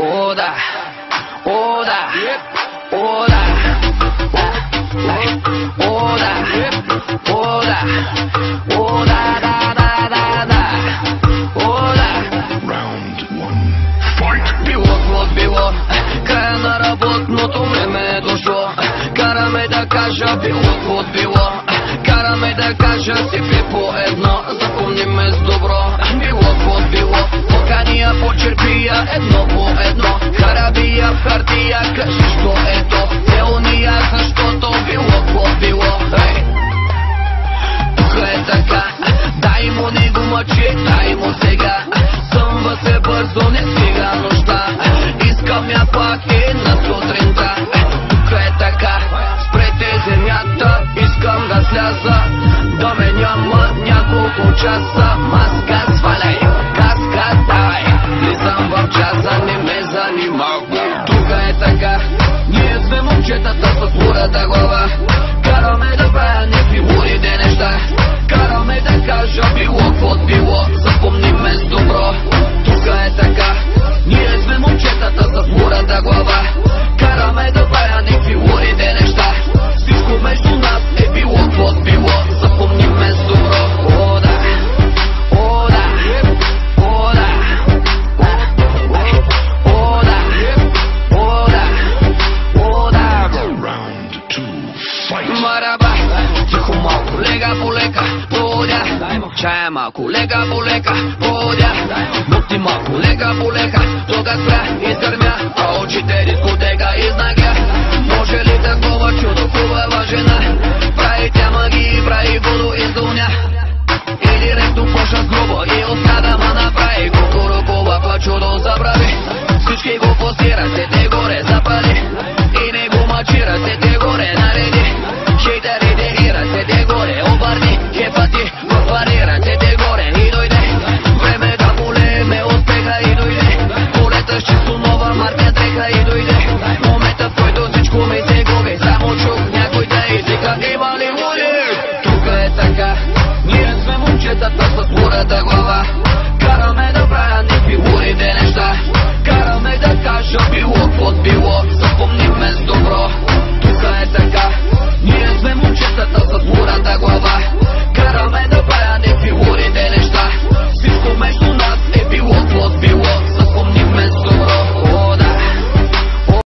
О, да, о, да, о, да, о, да, о, да, о, да, да, да, да, да, о, да. Било какво било, края на работното време е дошло. Караме да кажа, било какво било, караме да кажа, си пи по едно, запомниме с добро. Било какво било, покания почерпия, едно по едно, харабия в хартия, кажи що е то, не уния, защото било какво било. Тук е така, дай му не го мъчи, дай му сега, съмва се бързо, не стига нощта, искам я пак и на сутринта. Тук е така, спрете земята, искам да сляза, да ме няма няколко часа. Маска сваляй, каска давай, влизам в часа, не ме занимавай. Тук е така, ние сме момчетата с лудата глава, караме да правя някакви лудите неща, караме да кажа било какво било, запомниме с добро. Тук е така, ние сме момчетата с лудата глава, караме да правя някакви лудите неща, всичко между нас е било какво било, запомниме с добро. О, да, о, да, о, да, о, да, о, да, о, да. Мараба, тихо малко, лека по лека, подя, чая малко, лека по лека, подя, бухти малко, лека по лека, тога спря, изгърмя, а очите дискотека изнагя, може ли да